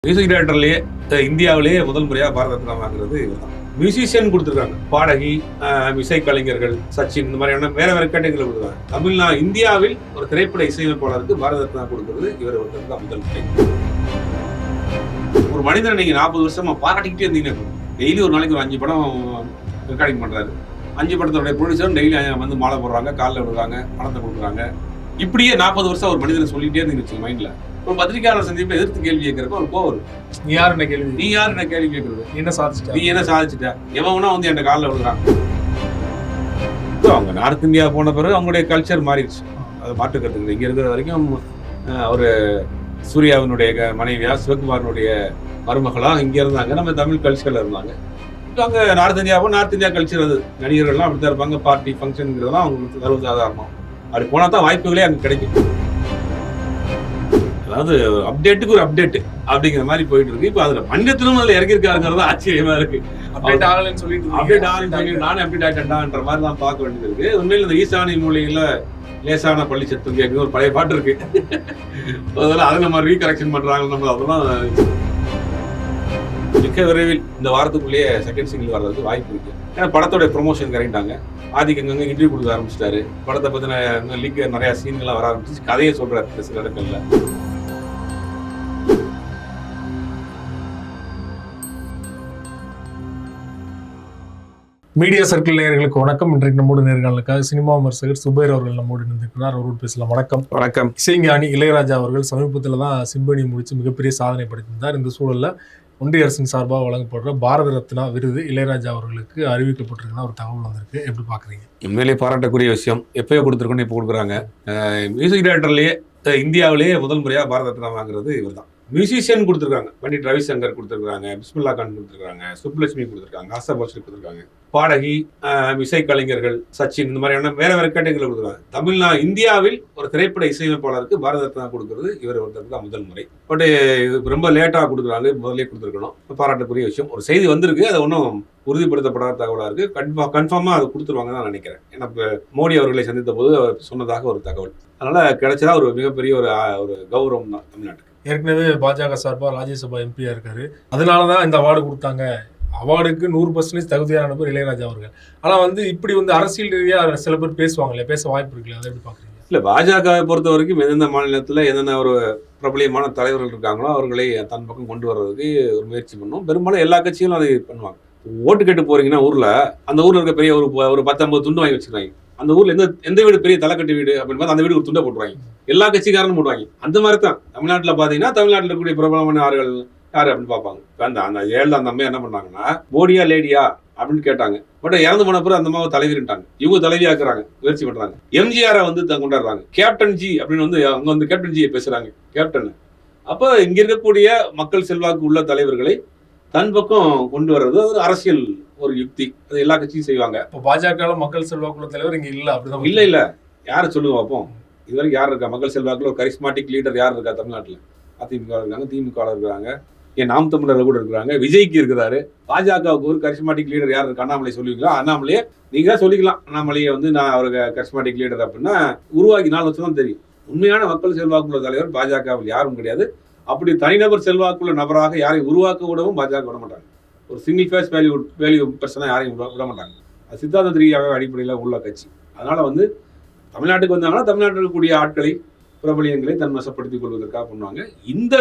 Music டைரக்டர்லயே இந்தியாவிலேயே முதல் முறையா பாரத ரத்னா வாங்குறது இவர்தான். மியூசிஷியன் கொடுத்துருக்காங்க, பாடகி, இசை கலைஞர்கள், சச்சின், இந்த மாதிரியான வேற வேற கேட்டகரியில் கொடுக்குறாங்க. தமிழ்நாடு இந்தியாவில் ஒரு திரைப்பட இசையமைப்பாளருக்கு பாரத ரத்னா கொடுக்கிறது இவர் ஒருத்தர் தான் முதல் முறை. ஒரு மனிதனை நீங்க 40 வருஷமா பாராட்டிக்கிட்டே இருந்தீங்கன்னா டெய்லி ஒரு நாளைக்கு ஒரு 5 படம் ரெக்கார்டிங் பண்றாரு. 5 படத்தோட ப்ரொடியூசரும் டெய்லி வந்து மாலை போடுறாங்க, காலில் விடுறாங்க, பணத்தை கொடுக்குறாங்க. இப்படியே 40 வருஷம் ஒரு மனிதனை சொல்லிட்டே இருந்தீங்க மைண்ட்ல. ஒரு பத்திரிகையாளர் சந்திப்பில் எதிர்த்து கேள்வி கேட்கறப்ப ஒரு கோவம். நீ யாரு என்ன கேள்வி கேட்கறது? நீ என்ன சாதிச்சிட்ட எவனா வந்து என் காலில் விழுறான். அவங்க நார்த் இந்தியா போன பிறகு அவங்களுடைய கல்ச்சர் மாறிடுச்சு, அது மாற்றுக்கிறதுக்கு. இங்க இருக்கிற வரைக்கும் ஒரு சூர்யாவினுடைய மனைவியா, சிவகுமாரனுடைய மருமகளா இங்க இருந்தாங்க. நம்ம தமிழ் கல்ச்சர்ல இருந்தாங்க. இப்போ அங்க நார்த் இந்தியா கல்ச்சர், அது நடிகர்கள்லாம் அப்படித்தான் இருப்பாங்க. பார்ட்டி ஃபங்க்ஷனுங்கிறதெல்லாம் அவங்களுக்கு சர்வசாதாரணம். அப்படி போனா தான் வாய்ப்புகளே அங்க கிடைக்கும். அதாவது அப்டேட்டுக்கு ஒரு அப்டேட் அப்படிங்கிற மாதிரி போயிட்டு இருக்கு. இப்போ அதுல மனிதத்திலும் அதுல இறங்கியிருக்காருங்கிறது ஆச்சரியமா இருக்கு. அப்டேட் ஆகலன்னு சொல்லிட்டு நானே அப்டேட் ஆகிட்டேன்டான்ற மாதிரி தான் பார்க்க வேண்டியது இருக்கு. உண்மையில இந்த ஈசானி மூலையில லேசான பள்ளி சத்தம் கேட்குது ஒரு பழைய பாட்டு இருக்கு. அதெல்லாம் அதை நம்ம ரீகரெக்ஷன் பண்றாங்க. நம்ம அதெல்லாம் மிக விரைவில் இந்த வாரத்துக்குள்ளேயே செகண்ட் சிங்கிள் வர்றதுக்கு வாய்ப்பு இருக்கு. ஏன்னா படத்தோட ப்ரொமோஷன் கரெக்டாங்க. ஆதிக்கு அங்கங்க இன்டர்வியூ கொடுக்க ஆரம்பிச்சிட்டாரு. படத்தை பத்தின லீக் நிறைய சீன்கள்லாம் வர ஆரம்பிச்சு, கதையை சொல்றாரு சில இடங்கள்ல. மீடியா சர்க்கிள் நேயர்களுக்கு வணக்கம். இன்றைக்கு நம்மோடு நேர்காணலுக்காக சினிமா விமர்சகர் சுபைர் அவர்கள் நம்மோடு இணைந்திருக்கிறார். அவரோடு பேசலாம். வணக்கம். வணக்கம். இசைஞானி இளையராஜா அவர்கள் சமீபத்தில் தான் சிம்பனி முடிச்சு மிகப்பெரிய சாதனை படைத்திருந்தார். இந்த சூழல்ல ஒன்றிய அரசின் சார்பாக வழங்கப்படுற பாரத ரத்னா விருது இளையராஜா அவர்களுக்கு அறிவிக்கப்பட்டிருக்கிற ஒரு தகவல் வந்திருக்கு. எப்படி பாக்குறீங்க? உண்மையிலேயே பாராட்டக்கூடிய விஷயம். எப்பயோ கொடுத்துருக்கோன்னு இப்போ கொடுக்குறாங்க. மியூசிக் டைரக்டர்லயே இந்தியாவிலேயே முதல் முறையா பாரத ரத்னா வாங்குறது இவர் தான். மியூசிஷியன் கொடுத்துருக்காங்க, பண்டிட் ரவிசங்கர் கொடுத்துருக்காங்க, பிஸ்மில்லா கான் கொடுத்துருக்காங்க, சுப்புலட்சுமி கொடுத்துருக்காங்க, ஆசா போஸ்லி கொடுத்துருக்காங்க, பாடகி, இசை கலைஞர்கள், சச்சின், இந்த மாதிரியான வேற வேற கேட்டகரியில் கொடுத்துருக்காங்க. தமிழ்நாடு இந்தியாவில் ஒரு திரைப்பட இசையமைப்பாளருக்கு பாரத ரத்னா கொடுக்கிறது இவர் ஒருத்தருக்கு தான் முதல் முறை. பட் இது ரொம்ப லேட்டா கொடுக்குறாங்க, முதலே கொடுத்துருக்கணும். பாராட்டக்கூடிய விஷயம். ஒரு செய்தி வந்திருக்கு, அது ஒன்றும் உறுதிப்படுத்தப்படாத தகவலா இருக்கு. கன்ஃபார்மா அதை கொடுத்துருவாங்க தான் நினைக்கிறேன். ஏன்னா மோடி அவர்களை சந்தித்த போது அவர் சொன்னதாக ஒரு தகவல். அதனால கிடைச்சதா ஒரு மிகப்பெரிய ஒரு கௌரவம் தான் தமிழ்நாட்டுக்கு. ஏற்கனவே பாஜக சார்பாக ராஜ்யசபா எம்பியா இருக்காரு. அதனாலதான் இந்த அவார்டு கொடுத்தாங்க. அவார்டுக்கு 100% தகுதியான பேர் இளையராஜா அவர்கள். ஆனா இப்படி அரசியல் ரீதியா சில பேர் பேசுவாங்களே, பேச வாய்ப்பு இருக்குல்ல, அதை எப்படி பாக்குறீங்க? இல்ல, பாஜகவை பொறுத்த வரைக்கும் எந்தெந்த மாநிலத்துல என்னென்ன ஒரு பிரபலியமான தலைவர்கள் இருக்காங்களோ அவர்களை தன் பக்கம் கொண்டு வர்றதுக்கு ஒரு முயற்சி பண்ணும். பெரும்பாலும் எல்லா கட்சிகளும் அதை பண்ணுவாங்க. ஓட்டு கேட்டு போறீங்கன்னா ஊர்ல, அந்த ஊர்ல இருக்க பெரிய ஒரு 10-50 துண்டு வாங்கி வச்சுக்கிறாங்க. அந்த ஊர்ல எந்த வீடு பெரிய தலைக்கட்டு வீடு அப்படின்னு பார்த்து அந்த வீடு ஒரு துண்டை போட்டுருவாங்க. எல்லா கட்சிக்காரனும் போடுவாங்க. அந்த மாதிரி தான் தமிழ்நாட்டில் பாத்தீங்கன்னா, தமிழ்நாட்டில் இருக்கக்கூடிய பிரபலமான ஆறுகள் யாரு அப்படின்னு பார்ப்பாங்க. அந்த ஏழு அந்த அம்மா என்ன பண்ணாங்கன்னா, மோடியா லேடியா அப்படின்னு கேட்டாங்க. பட் இறந்து போன பிறகு அந்த அம்மாவை தலைவிட்டாங்க. இவங்க தலைவியாக்குறாங்க, முயற்சி பண்றாங்க. எம்ஜிஆரை கொண்டாடுறாங்க. கேப்டன் ஜி அப்படின்னு அங்க கேப்டன் ஜியை பேசுறாங்க, கேப்டன். அப்ப இங்க இருக்கக்கூடிய மக்கள் செல்வாக்கு உள்ள தலைவர்களை தன் பக்கம் கொண்டு வர்றது ஒரு அரசியல் ஒரு யுக்தி. அது எல்லா கட்சியும் செய்வாங்க. இப்போ பாஜக மக்கள் செல்வாக்குள்ள தலைவர் இங்க இல்ல, அப்படிதான் இல்ல யார சொல்லுங்க பார்ப்போம். இதுவரைக்கும் யார் இருக்கா மக்கள் செல்வாக்குல ஒரு கரிஸ்மாட்டிக் லீடர் யார் இருக்கா தமிழ்நாட்டுல? அதிமுக இருக்காங்க, திமுக இருக்காங்க, ஏன் நாம் தமிழர் கூட இருக்கிறாங்க, விஜய்க்கு இருக்கிறாரு. பாஜகவுக்கு ஒரு கரிஸ்மாட்டிக் லீடர் யார் இருக்கு? அண்ணாமலை சொல்லுவீங்களா? அண்ணாமலையே நீங்க சொல்லிக்கலாம். அண்ணாமலையை நான் அவருக்கு கரிஸ்மாட்டிக் லீடர் அப்படின்னா உருவாக்கி 4 வருஷம் தான் தெரியும். உண்மையான மக்கள் செல்வாக்குள்ள தலைவர் பாஜகவில் யாரும் கிடையாது. அப்படி தனிநபர் செல்வாக்குள்ள நபராக யாரையும் உருவாக்க விடவும் பாஜக விட மாட்டாங்க. ஒரு சிங்கிள் ஃபேஸ் வேல்யூ பர்சனா யாரையும் விட மாட்டாங்க. அது சித்தாந்த ரீதியாக அடிப்படையில் உள்ள கட்சி. அதனால தமிழ்நாட்டுக்கு வந்தாங்கன்னா தமிழ்நாட்டில் இருக்கக்கூடிய ஆட்களை, பிரபலியங்களை தன் வசப்படுத்திக் கொள்வதற்காக பண்ணுவாங்க. இந்த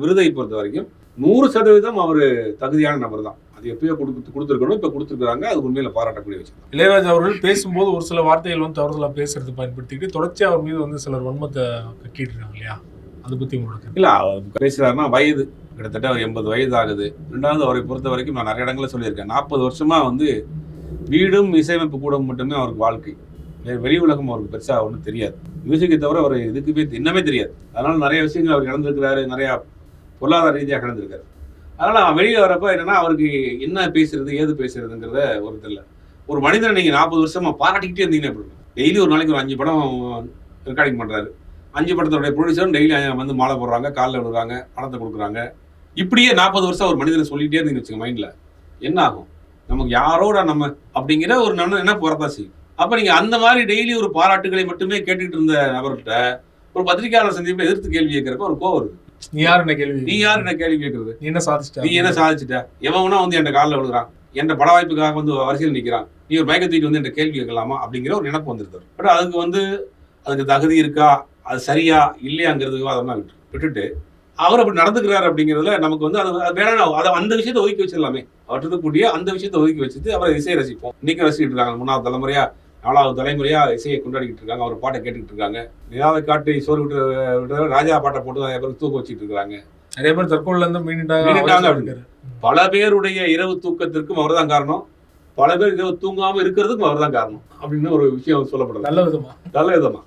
விருதை பொறுத்த வரைக்கும் 100% அவர் தகுதியான நபர் தான். அது எப்பயோ கொடுத்துருக்கணும், இப்போ கொடுத்துருக்காங்க. அது உண்மையில பாராட்டக்கூடிய விஷயம். இளையராஜா அவர்கள் பேசும்போது ஒரு சில வார்த்தைகள் தவறுதலாக பேசுறது பயன்படுத்திக்கிட்டு தொடர்ச்சி அவர் மீது சிலர் வன்மத்தை கட்டிட்டு இருக்காங்க இல்லையா? அதை பத்தி உங்களுக்கு இல்ல, அவர் பேசுறாருன்னா வயது கிட்டத்தட்ட 80 வயது ஆகுது. ரெண்டாவது அவரை பொறுத்த வரைக்கும் நான் நிறைய இடங்களில் சொல்லியிருக்கேன், 40 வருஷமா வீடும் இசையமைப்பு கூட மட்டுமே அவருக்கு வாழ்க்கை. வெளி உலகம் அவருக்கு பெருசா ஒன்றும் தெரியாது. மியூசிக்கை தவிர அவர் இதுக்குமே இன்னமே தெரியாது. அதனால நிறைய விஷயங்கள் அவர் இழந்திருக்கிறாரு, நிறைய பொருளாதார ரீதியாக இழந்திருக்காரு. அதனால வெளியே வரப்ப என்னன்னா, அவருக்கு என்ன பேசுறது ஏது பேசுறதுங்கிறத ஒரு தெரியல. ஒரு மனிதனை நீங்க 40 வருஷமா பாராட்டிக்கிட்டே இருந்தீங்கன்னா எப்படி இருக்கும்? டெய்லி ஒரு நாளைக்கு ஒரு 5 படம் ரெக்கார்டிங் பண்றாரு. 5 படத்தோட ப்ரொடியூசரும் டெய்லி வந்து மாலை போடுறாங்க, காலில் விடுறாங்க, பணத்தை கொடுக்குறாங்க. இப்படியே 40 வருஷம் ஒரு மனிதனை சொல்லிட்டே இருந்தீங்கன்னு வச்சுங்க, மைண்ட்ல என்ன ஆகும்? நமக்கு யாரோட நம்ம அப்படிங்கிற ஒரு என்ன போறதான் செய்யும். அப்ப நீங்க அந்த மாதிரி டெய்லி ஒரு பாராட்டுகளை மட்டுமே கேட்டுக்கிட்டு இருந்த நபர்கிட்ட ஒரு பத்திரிகையாளர் சந்திப்பில் எதிர்த்து கேள்வி கேட்கிறப்ப ஒரு கோவம் வருது. நீ யார் என்ன கேள்வி நீ யார் என்ன கேள்வி கேட்கறது? நீ என்ன சாதிச்சிட்ட? நீ என்ன சாதிச்சிட்ட? எவனா வந்து என் காலில் விழுகிறான், என் பட வாய்ப்புக்காக வந்து வரிசையில் நிற்கிறான், நீ ஒரு மயக்க தூக்கிட்டு வந்து என் கேள்வி கேட்கலாமா அப்படிங்கிற ஒரு நினைப்பு வந்துருக்காரு. பட் அதுக்கு தகுதி இருக்கா, அது சரியா இல்லையாங்கிறதுக்கு அதெல்லாம் விட்டுட்டு அவர் அப்படி நடந்துக்கிறாரு அப்படிங்கிறதுல நமக்கு வந்து அது வேணாம். அதை அந்த விஷயத்தை ஒதுக்கி வச்சிடலாமே. அவர்கிட்ட கூடிய அந்த விஷயத்தை ஒதுக்கி வச்சுட்டு அவரை இசையை ரசிப்போம். இன்னைக்கு ரசிக்கிட்டு இருக்காங்க. 3வது தலைமுறையா 4வது தலைமுறையா இசையை கொண்டாடிக்கிட்டு இருக்காங்க. அவர் பாட்டை கேட்டுக்கிட்டு இருக்காங்க. நிலாவை காட்டி சோறு விட்டு ராஜா பாட்டை போட்டு நிறைய பேர் தூக்க வச்சுட்டு இருக்காங்க. நிறைய பேர் தற்கொலை இருந்து மீண்டுட்டாங்க. பல பேருடைய இரவு தூக்கத்திற்கும் அவர் தான் காரணம், பல பேர் இரவு தூங்காம இருக்கிறதுக்கும் அவர் தான் காரணம் அப்படின்னு ஒரு விஷயம் சொல்லப்படுது. நல்ல விதமா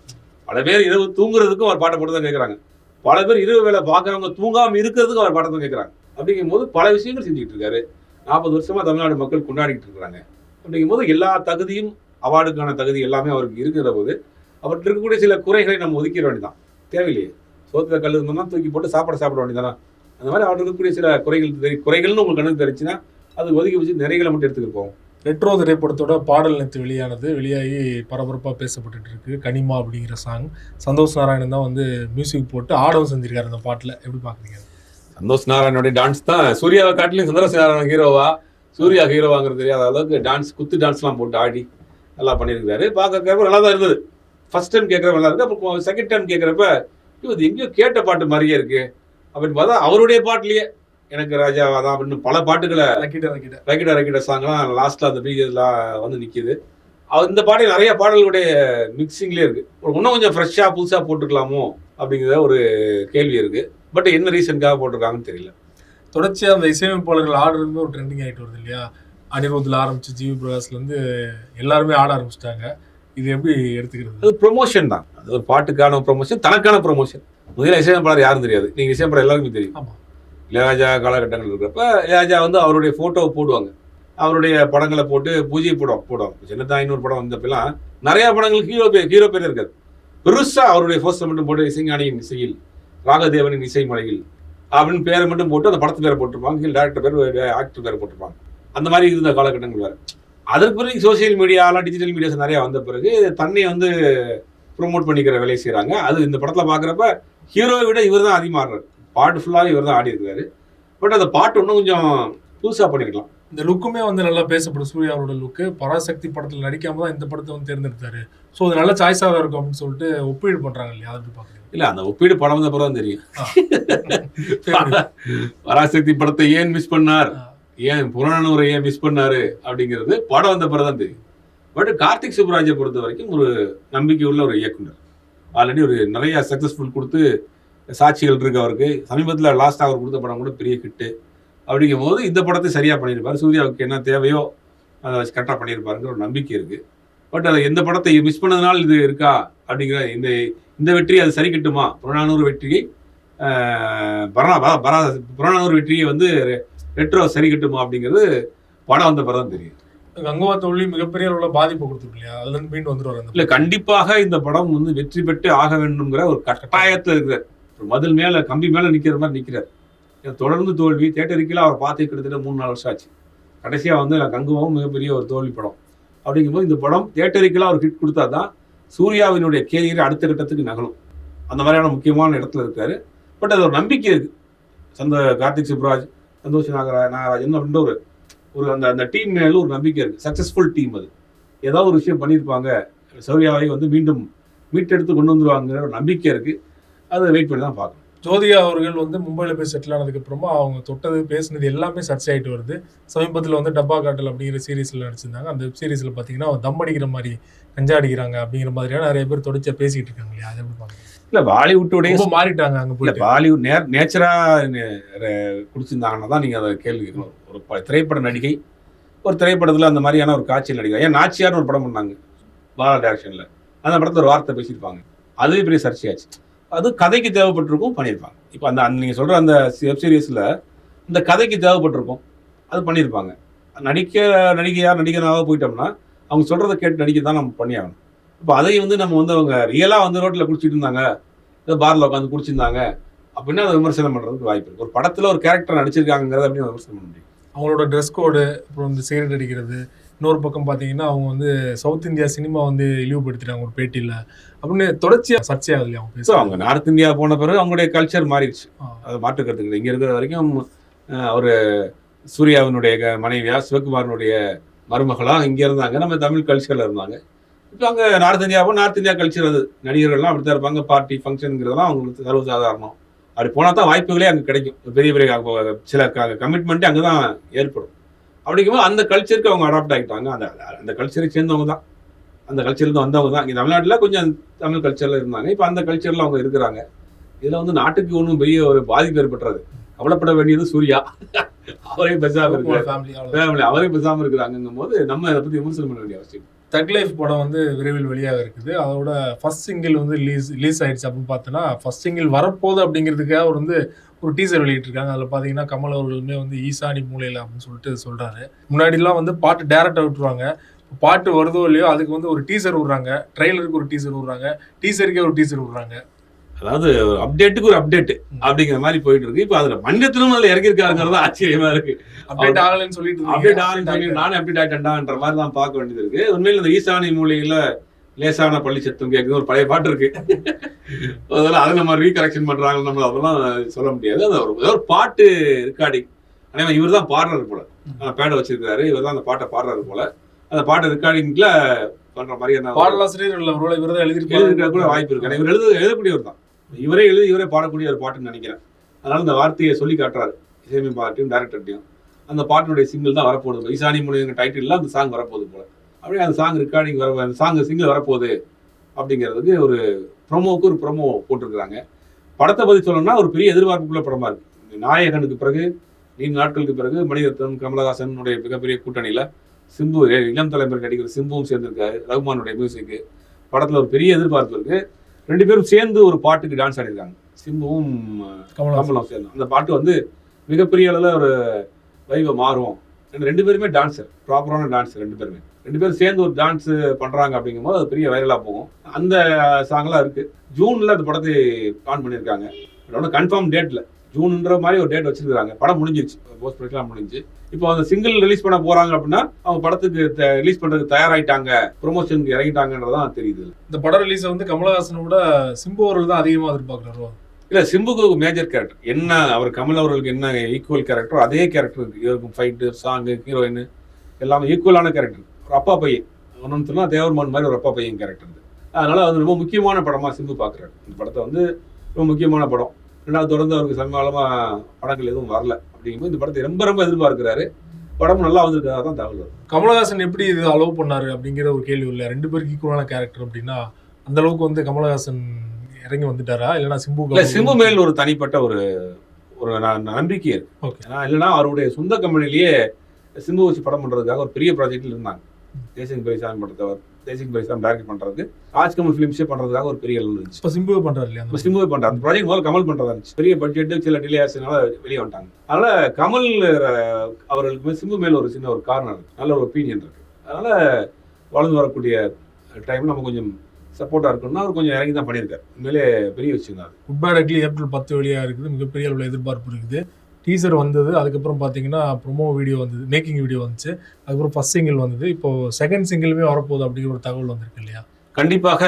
பல பேர் இரவு தூங்குறதுக்கும் அவர் பாட்டை போட்டு தான் கேட்கறாங்க. பல பேர் இரவு வேலை பார்க்கறவங்க தூங்காம இருக்கிறதுக்கும் அவர் பாட்டை தான் கேட்கறாங்க. அப்படிங்கும் போது பல விஷயங்கள் செஞ்சுட்டு இருக்காரு. 40 வருஷமா தமிழ்நாடு மக்கள் கொண்டாடிட்டு இருக்கிறாங்க. அப்படிங்கும் போது எல்லா தகுதியும், அவார்டுக்கான தகுதி எல்லாமே அவருக்கு இருக்கிற போது அவர்கிட்ட இருக்கக்கூடிய சில குறைகளை நம்ம ஒதுக்கிட வேண்டியதான். தேவையில்லையே. சோத்துல கல் இருந்தோம்னா தூக்கி போட்டு சாப்பிட வேண்டியதானா? அந்த மாதிரி அவருக்கு இருக்கக்கூடிய சில குறைகள்னு உங்களுக்கு கணக்கு தெரிஞ்சுன்னா அது ஒதுக்கி வச்சு நிறைகளை மட்டும் எடுத்துக்கிட்டு போவோம். ரெட்ரோ திரைப்படத்தோட பாடல் நேற்று வெளியாகி பரபரப்பாக பேசப்பட்டு இருக்கு. கனிமா அப்படிங்கிற சாங் சந்தோஷ் நாராயணன் தான் வந்து மியூசிக் போட்டு ஆடவும் செஞ்சிருக்காரு. அந்த பாட்டில் எப்படி பார்க்குறீங்க? சந்தோஷ் நாராயணோட டான்ஸ் தான் சூர்யாவை காட்டிலும் சந்தோஷ் நாராயணன் ஹீரோவா, சூர்யா ஹீரோவாங்கிறது தெரியாத அளவுக்கு டான்ஸ், குத்து டான்ஸ்லாம் போட்டு ஆடி நல்லா பண்ணியிருக்காரு. பார்க்கறப்ப நல்லா தான் இருந்தது. ஃபர்ஸ்ட் டைம் கேட்குறப்ப நல்லா இருக்கு. அப்புறம் செகண்ட் டைம் கேட்குறப்ப இது எங்கேயோ கேட்ட பாட்டு மாதிரியே இருக்கு அப்படின்னு பார்த்தா அவருடைய பாட்டுலயே எனக்கு ராஜாவா தான் அப்படின்னு பல பாட்டுகளை ரக்கிட சாங்லாம் லாஸ்ட்ல அந்த பீஜஸ்லாம் வந்து நிக்குது. இந்த பாட்டு நிறைய பாடல்களுடைய மிக்சிங்லேயே இருக்கு. இன்னும் கொஞ்சம் ஃப்ரெஷ்ஷா புதுசா போட்டுக்கலாமோ அப்படிங்கிற ஒரு கேள்வி இருக்கு. பட் என்ன ரீசனுக்காக போட்டிருக்காங்கன்னு தெரியல. தொடர்ச்சியாக அந்த இசையமைப்பாளர்கள் ஆடுறது ஒரு ட்ரெண்டிங் ஆகிட்டு வருது இல்லையா? அனிருத்ல ஆரம்பிச்சு ஜிவி பிரகாஷ்ல இருந்து எல்லாருமே ஆட ஆரம்பிச்சிட்டாங்க. இது எப்படி எடுத்துக்கிறது? அது ப்ரொமோஷன் தான். அது ஒரு பாட்டுக்கான ப்ரொமோஷன், தனக்கான ப்ரொமோஷன். முதல்ல இசையமைப்பாளர் யாரும் தெரியாது. நீங்க இசையமைப்பாளர் எல்லாருக்குமே தெரியும். இளையராஜா காலகட்டங்கள் இருக்கிறப்ப இளையராஜா வந்து அவருடைய போட்டோவை போடுவாங்க, அவருடைய படங்களை போட்டு பூஜை போடுவாங்க. சின்னதா 500 படம் வந்தப்பெல்லாம் நிறைய படங்களுக்கு ஹீரோ பேர் இருக்காது. பெருசா அவருடைய போஸ்டர் மட்டும் போட்டு இசைஞானியின் இசையில், ராகதேவனின் இசை மலையில் அப்படின்னு பேரை மட்டும் போட்டு அந்த படத்து பேரை போட்டிருப்பாங்க, டேரக்டர் பேர், ஆக்டர் பேரை போட்டிருப்பாங்க. அந்த மாதிரி இருந்த காலகட்டங்கள் வேற. அதற்கு பிறகு சோசியல் மீடியாலாம், டிஜிட்டல் மீடியாஸ் நிறைய வந்த பிறகு தன்னை வந்து ப்ரொமோட் பண்ணிக்கிற வேலையை செய்யறாங்க. அது இந்த படத்துல பாக்குறப்ப ஹீரோவை விட இவர் தான் அதிகமாக ஆடுறாரு. பாட்டு ஃபுல்லாக இவர் தான் ஆடி இருக்காரு. பட் அந்த பாட்டு இன்னும் கொஞ்சம் புதுசாக பண்ணிருக்கலாம். இந்த லுக்குமே வந்து நல்லா பேசப்படும். சூர்யாவோட லுக்கு பராசக்தி படத்தில் நடிக்காம தான் இந்த படத்தை வந்து தேர்ந்தெடுத்தாரு. ஸோ அது நல்ல சாய்ஸாக இருக்கும் அப்படின்னு சொல்லிட்டு ஒப்பீடு பண்றாங்க இல்லையா? அது பார்க்குறேன். இல்லை, அந்த ஒப்பீடு படம் வந்த பிறகு தான் தெரியும். பராசக்தி படத்தை ஏன் மிஸ் பண்ணார், ஏன் புறநானூரை ஏன் மிஸ் பண்ணாரு அப்படிங்கிறது படம் வந்த பிறகு தான் தெரியும். பட் கார்த்திக் சுப்புராஜை பொறுத்த வரைக்கும் ஒரு நம்பிக்கை உள்ள ஒரு இயக்குனர். ஆல்ரெடி ஒரு நிறைய சக்ஸஸ்ஃபுல் கொடுத்து சாட்சிகள் இருக்கு அவருக்கு. சமீபத்தில் லாஸ்ட்டாக அவர் கொடுத்த படம் கூட பெரிய ஹிட்டு. அப்படிங்கும் போது இந்த படத்தை சரியாக பண்ணியிருப்பார். சூர்யாவுக்கு என்ன தேவையோ அதை வச்சு கரெக்டாக பண்ணியிருப்பாருங்கிற ஒரு நம்பிக்கை இருக்குது. பட் அதை எந்த படத்தை மிஸ் பண்ணதுனால இது இருக்கா அப்படிங்கிற இந்த வெற்றி அது சரி கட்டுமா? புறநானூறு வெற்றியை புறநானூறு வெற்றியை வந்து ரெட்ரோ சரி கட்டுமா அப்படிங்கிறது படம் வந்த பிறகு தான் தெரியும். கங்குவா தோல்வி மிகப்பெரிய அளவில் பாதிப்பு கொடுத்துருக்கு இல்லையா? அதுல இருந்து மீண்டு வந்துருவாரு. இல்லை, கண்டிப்பாக இந்த படம் வந்து வெற்றி பெற்று ஆக வேண்டும்ங்கிற ஒரு கட்டாயத்தில் இருக்கிறார். மதில் மேல கம்பி மேல நிக்கிற மாதிரி நிக்கிறார். தொடர்ந்து தோல்வி. தேட்டருக்குள்ள அவர் பார்த்து கிட்டத்தட்ட 3-4 வருஷம் ஆச்சு. கடைசியா வந்து கங்குவாவும் மிகப்பெரிய ஒரு தோல்வி படம். அப்படிங்கும்போது இந்த படம் தேட்டருக்குள்ள அவர் ஹிட் கொடுத்தா தான் சூர்யாவினுடைய கேரியர் அடுத்த கட்டத்துக்கு நகலும். அந்த மாதிரியான முக்கியமான இடத்துல இருக்காரு. பட் அது ஒரு நம்பிக்கை இருக்கு. கார்த்திக் சுப்ராஜ், சந்தோஷ் நாகராஜன் அப்படின்ற ஒரு அந்த டீம் மேல ஒரு நம்பிக்கை இருக்கு. Successful team. அது ஏதாவது ஒரு விஷயம் பண்ணியிருப்பாங்க, சூர்யாவை வந்து மீண்டும் மீட்டெடுத்து கொண்டு வந்துருவாங்கிற ஒரு நம்பிக்கை இருக்கு. அதை வெயிட் பண்ணி தான் பார்க்கணும். ஜோதிகா அவர்கள் வந்து மும்பையில் போய் செட்டில் ஆனதுக்கு அப்புறமா அவங்க தொட்டது பேசுனது எல்லாமே சர்ச்சை ஆகிட்டு வருது. சமீபத்தில் வந்து டப்பா காட்டல் அப்படிங்கிற சீரீஸில் நடிச்சிருந்தாங்க. அந்த வெப் சீரீஸில் பார்த்தீங்கன்னா தம் அடிக்கிற மாதிரி கஞ்சா அடிக்கிறாங்க அப்படிங்கிற மாதிரியான நிறைய பேர் தொடர்ச்சியாக பேசிக்கிட்டு இருக்காங்க இல்லையா? அதை எப்படி பார்க்குறீங்க? இல்லை, பாலிவுட்டோடைய மாறிட்டாங்க அங்கே போய். பாலிவுட் நேச்சராக குடிச்சிருந்தாங்கன்னா தான் நீங்கள் அதை கேள்வி கேட்கணும். ஒரு திரைப்பட நடிகை ஒரு திரைப்படத்தில் அந்த மாதிரியான ஒரு காட்சியில் நடிகை. ஏன் நாச்சியார்னு ஒரு படம் பண்ணாங்க பாலா டைரக்ஷனில். அந்த படத்தில் ஒரு வார்த்தை பேசியிருப்பாங்க. அதுவே பெரிய சர்ச்சையாச்சு. அது கதைக்கு தேவைப்பட்டிருக்கும், பண்ணியிருப்பாங்க. இப்போ அந்த நீங்கள் சொல்கிற அந்த வெப் சீரிஸில் இந்த கதைக்கு தேவைப்பட்டிருக்கும், அது பண்ணியிருப்பாங்க. நடிகனாக போயிட்டோம்னா அவங்க சொல்கிறத கேட்டு நடிக்க தான் நம்ம பண்ணியாகணும். இப்போ அதை வந்து நம்ம வந்து அவங்க ரியலாக வந்து ரோட்டில் குடிச்சிட்டு இருந்தாங்க, ஏதோ பாரில் உட்காந்து குடிச்சிருந்தாங்க அப்படின்னா அதை விமர்சனம் பண்ணுறதுக்கு வாய்ப்பு இருக்குது. ஒரு படத்தில் ஒரு கேரக்டர் நடிச்சிருக்காங்கிறத அப்படின்னு விமர்சனம் பண்ண முடியும். அவங்களோட ட்ரெஸ் கோடு, அப்புறம் இந்த சிகரெட் அடிக்கிறது, இன்னொரு பக்கம் பார்த்தீங்கன்னா அவங்க வந்து சவுத் இந்தியா சினிமா வந்து இழிவுபடுத்திட்டாங்க ஒரு பேட்டியில் அப்படின்னு தொடர்ச்சியாக சர்ச்சையாகுது இல்லையா அவங்க ஸோ அவங்க நார்த் இந்தியா போன பிறகு அவங்களுடைய கல்ச்சர் மாறிடுச்சு. அது மாற்றுக்கிறதுக்கு இங்கே இருக்கிற வரைக்கும் அவர் சூர்யாவினுடைய மனைவியா சிவகுமாரனுடைய மருமகளா இங்கே இருந்தாங்க, நம்ம தமிழ் கல்ச்சரில் இருந்தாங்க. இப்போ அங்கே நார்த் இந்தியா கல்ச்சர் அது நடிகர்கள்லாம் அப்படி தான் இருப்பாங்க. பார்ட்டி ஃபங்க்ஷனுங்கிறதெல்லாம் அவங்களுக்கு சர்வசாதாரணம். அப்படி போனால் தான் வாய்ப்புகளே அங்கே கிடைக்கும். பெரிய பெரிய சில கமிட்மெண்ட்டே அங்கே தான் ஏற்படும். அப்படிங்கும்போது அந்த கல்ச்சருக்கு அவங்க அடாப்ட் ஆகிட்டாங்க. அந்த கல்ச்சரை சேர்ந்தவங்க தான், அந்த கல்ச்சர்லேருந்து வந்தவங்க தான். இங்கே தமிழ்நாட்டில் கொஞ்சம் தமிழ் கல்ச்சரில் இருந்தாங்க, இப்போ அந்த கல்ச்சரில் அவங்க இருக்கிறாங்க. இதில் வந்து நாட்டுக்கு ஒன்றும் பெரிய ஒரு பாதிப்பு ஏற்பட்டுறது. கவலைப்பட வேண்டியது சூர்யா, அவரே பெசாமல் இருக்கிறாங்க, அவரே பெசாமல் இருக்கிறாங்கும் போது நம்ம அதை பற்றி விமர்சனம் பண்ண வேண்டிய அவசியம். தக் லைஃப் படம் வந்து விரைவில் வெளியாக இருக்குது. அதோட ஃபர்ஸ்ட் சிங்கிள் வந்து ரிலீஸ் ஆயிடுச்சு. அப்படின்னு பார்த்தோன்னா ஃபர்ஸ்ட் சிங்கிள் வரப்போகுது அப்படிங்கிறதுக்காக அவர் வந்து ஒரு டீசர் வெளியிட்டிருக்காங்க. அதில் பார்த்தீங்கன்னா கமல் அவர்களுமே வந்து ஈசானி மூலையில் அப்படின்னு சொல்லிட்டு சொல்கிறாரு. முன்னாடிலாம் வந்து பாட்டு டேரக்டாக விட்டுருவாங்க, பாட்டு வருதோ இல்லையோ அதுக்கு வந்து ஒரு டீசர் விடுறாங்க, ட்ரெய்லருக்கு ஒரு டீசர் விடுறாங்க, டீசருக்கே ஒரு டீசர் விடுறாங்க. அதாவது அப்டேட்டுக்கு ஒரு அப்டேட் அப்படிங்கிற மாதிரி போயிட்டு இருக்கு. இப்போ அதுல மனிதத்திலும் அதுல இறங்கியிருக்காருங்கிறது ஆச்சரியமா இருக்கு. அப்டேட் ஆகலன்னு சொல்லிட்டு நானே அப்டேட் ஆகிட்டேன்டான்ற மாதிரி தான் பார்க்க வேண்டியது இருக்கு. உண்மையில இந்த ஈசானி மூலையில லேசான பள்ளி சத்தம் கேட்குது ஒரு பழைய பாட்டு இருக்கு. அதெல்லாம் அதை நம்ம ரீகரெக்ஷன் பண்றாங்க, நம்ம அதெல்லாம் சொல்ல முடியாது. அது ஒரு பாட்டு ரெக்கார்டிங். ஆனால் இவர் தான் பாடுறாரு போல, பேடை வச்சிருக்காரு, இவர் தான் அந்த பாட்டை பாடுறாரு போல. அந்த பாட்டு ரெக்கார்டிங்ல பண்ற மாதிரி பாடலாசிரியர் இவர் தான் எழுதிருக்க கூட வாய்ப்பு இருக்கு. இவர் எழுதக்கூடியவர் தான், இவரே எழுதி இவரே பாடக்கூடிய ஒரு பாட்டுன்னு நினைக்கிறேன். அதனால இந்த வார்த்தையை சொல்லி காட்டுறாரு இசையமைப்பாளர்ட்டையும் டைரக்டர்ட்டையும். அந்த பாட்டினுடைய சிங்கிள் தான் வரப்போகுது. ஈசானி மூலைங்கிற டைட்டில் அந்த சாங் வரப்போகுது போல. அப்படியே அந்த சாங் ரெக்கார்டிங் அந்த சாங் சிங்கிள் வரப்போகுது அப்படிங்கிறதுக்கு ஒரு ப்ரொமோவுக்கு ஒரு ப்ரொமோ போட்டிருக்கிறாங்க. படத்தை பற்றி சொல்லணும்னா ஒரு பெரிய எதிர்பார்ப்புக்குள்ள படமா இருக்கு. நாயகனுக்கு பிறகு நீண்ட நாட்களுக்கு பிறகு மணிரத்னம் கமலஹாசனுடைய மிகப்பெரிய கூட்டணியில சிம்பு, இளம் தலைமுறை நடிகர் சிம்புவும் சேர்ந்திருக்காரு. ரகுமானுடைய மியூசிக்கு படத்துல ஒரு பெரிய எதிர்பார்ப்பு இருக்கு. ரெண்டு பேரும் சேர்ந்து ஒரு பாட்டுக்கு டான்ஸ் ஆடிருக்காங்க, சிம்புவும் கமலும் சேர்ந்து. அந்த பாட்டு வந்து மிகப்பெரிய அளவில் ஒரு வைவை மாறும். ரெண்டு பேருமே டான்ஸர், ப்ராப்பரான டான்ஸர். ரெண்டு பேரும் சேர்ந்து ஒரு டான்ஸ் பண்றாங்க அப்படிங்கும்போது அது பெரிய வைரலா போகும். அந்த சாங்லாம் இருக்கு. ஜூன்ல அந்த படத்தை பிளான் பண்ணியிருக்காங்க. அதோட கன்ஃபார்ம் டேட்ல ஜூன்ன்ற மாதிரி ஒரு டேட் வச்சிருக்காங்க. படம் முடிஞ்சிருச்சு, போஸ்ட் ப்ரொடக்ஷன் முடிஞ்சு. இப்போ அந்த சிங்கிள் ரிலீஸ் பண்ண போறாங்க அப்படின்னா அவங்க படத்துக்கு ரிலீஸ் பண்றதுக்கு தயாராயிட்டாங்க, ப்ரொமோஷனுக்கு இறங்கிட்டாங்கன்றதான் தெரியுது. இந்த படம் ரிலீஸ் வந்து கமலஹாசனோட சிம்பு அவர்கள் தான் அதிகமாக எதிர்பார்க்குறாரு. இல்ல, சிம்புக்கு மேஜர் கேரக்டர் என்ன, அவர் கமல் அவர்களுக்கு என்ன ஈக்குவல் கேரக்டரோ அதே கேரக்டர் இருக்கு. இவருக்கும் ஃபைட்டு, சாங்கு, ஹீரோயின் எல்லாமே ஈக்குவலான கேரக்டர். ஒரு அப்பா பையன் ஒன்னு சொன்னா தேவர்மான் மாதிரி ஒரு அப்பா பையன் கேரக்டர் இருக்கு. அதனால அது ரொம்ப முக்கியமான படமா சிம்பு பாக்குறாரு. இந்த படத்தை வந்து ரொம்ப முக்கியமான படம். ரெண்டாவது தொடர்ந்து அவருக்கு சமகாலமா படங்கள் எதுவும் வரல அப்படிங்கும்போது இந்த படத்தை ரொம்ப ரொம்ப எதிர்பார்க்கிறாரு. படம் நல்லா வந்திருக்கிறதா தான் தகவல் வரும். கமலஹாசன் எப்படி இது அலோவ் பண்ணாரு அப்படிங்கிற ஒரு கேள்வி இல்லை. ரெண்டு பேருக்கு ஈக்குவலான கேரக்டர் அப்படின்னா அந்த அளவுக்கு வந்து கமலஹாசன் இறங்கி வந்துட்டாரா, இல்லைன்னா சிம்பு மேல் ஒரு தனிப்பட்ட ஒரு நம்பிக்கை இருக்கு. இல்லைன்னா அவருடைய சொந்த கம்பெனிலேயே சிம்பு வச்சு படம் பண்றதுக்காக ஒரு பெரிய ப்ராஜெக்ட்ல இருந்தாங்க. தேசிங் பரிசான் படத்தை தேசிங் பரிசான் டைரக்ட் பண்றதுக்கு ராஜ்கமல் ஃபிலிம்ஸே பண்றதுக்காக ஒரு பெரிய அளவு இருந்துச்சு. இப்போ சிம்புவே பண்றாரு இல்லையா? இப்போ சிம்புவே பண்றாரு. அந்த ப்ராஜெக்ட் முதல்ல கமல் பண்றதா இருந்துச்சு. பெரிய பட்ஜெட், சில டிலே ஆச்சுனால வெளியே வந்துட்டாங்க. அதனால கமல் அவர்களுக்கு சிம்பு மேல ஒரு சின்ன ஒரு காரணம் இருக்கு, நல்ல ஒரு ஒப்பீனியன் இருக்கு. அதனால வளர்ந்து வரக்கூடிய டைம் நம்ம கொஞ்சம் சப்போர்ட்டா இருக்கணும்னா அவர் கொஞ்சம் இறங்கி தான் பண்ணியிருக்காரு. உண்மையிலே பெரிய விஷயம் தான். குட் பேட் அக்லி ஏப்ரல் 10 வெளியாக இருக்குது. மிகப்பெரிய அளவில் எதிர்பார்ப்பு இருக்குது. டீசர் வந்தது, அதுக்கப்புறம் பார்த்தீங்கன்னா ப்ரொமோ வீடியோ வந்தது, மேக்கிங் வீடியோ வந்துச்சு, அதுக்கப்புறம் ஃபர்ஸ்ட் சிங்கிள் வந்தது, இப்போ செகண்ட் சிங்கிளுமே வரப்போகுது அப்படிங்கிற ஒரு தகவல் வந்திருக்கு இல்லையா? கண்டிப்பாக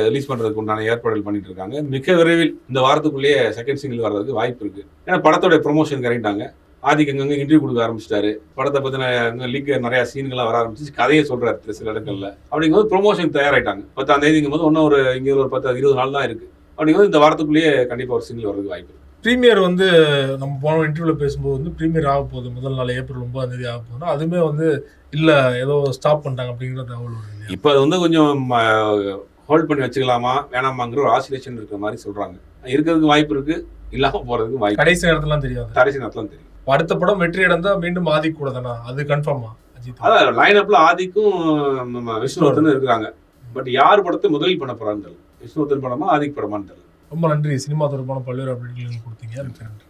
ரிலீஸ் பண்றதுக்கு உண்டான ஏற்பாடுகள் பண்ணிட்டு இருக்காங்க. மிக விரைவில் இந்த வாரத்துக்குள்ளேயே செகண்ட் சிங்கிள் வர்றதுக்கு வாய்ப்பு இருக்கு. ஏன்னா படத்தோட ப்ரொமோஷன் இறங்கிட்டாங்க. ஆதிக்கு அங்கங்க இன்டர்வியூ கொடுக்க ஆரம்பிச்சிட்டாரு. படத்தை பத்தின லீக் நிறைய சீன்கள்லாம் வர ஆரம்பிச்சு, கதையை சொல்றாரு சில இடங்கள்ல. அப்படிங்கும்போது ப்ரொமோஷன் தயாராயிட்டாங்க. 10ஆம் தேதிங்கும் போது இன்னும் ஒரு இங்கே ஒரு 10-20 நாள் தான் இருக்கு. அப்படிங்கும்போது இந்த வாரத்துக்குள்ளேயே கண்டிப்பா ஒரு சிங்கிள் வர்றதுக்கு வாய்ப்பு இருக்கு. ப்ரீமியர் வந்து நம்ம போன இன்டர்வியூவில் பேசும்போது வந்து ப்ரீமியர் ஆக போகுது, முதல் நாள் ஏப்ரல் 9ஆம் தேதி ஆக போகுதுன்னா அதுவுமே வந்து இல்லை ஏதோ ஸ்டாப் பண்ணிட்டாங்க அப்படிங்கிற தகவல் வருது. இப்போ அது வந்து கொஞ்சம் ஹோல்ட் பண்ணி வச்சுக்கலாமா வேணாமாங்கிற ஒரு ஆசிலேஷன் இருக்கிற மாதிரி சொல்றாங்க. இருக்கிறதுக்கு வாய்ப்பு இருக்கு, இல்லாமல் போறதுக்கு வாய்ப்பு. கடைசி நேரத்துலாம் தெரியும். அடுத்த படம் வெற்றி அடைந்தா மீண்டும் ஆதிக் கூட தானா, அது கன்ஃபார்மா? அதான் லைன் அப்ல ஆதிக்கும் விஷ்ணுவர்தனும் இருக்கிறாங்க. பட் யார் படத்தை முதலில் பண்ண போறான்னு தெரியல. விஷ்ணுவர்தன் படமா ஆதிக் படமான்னு தெரியல. ரொம்ப நன்றி. சினிமா தொடர்பான பல்வேறு அப்டேட்கள் கொடுத்தீங்க. நன்றி.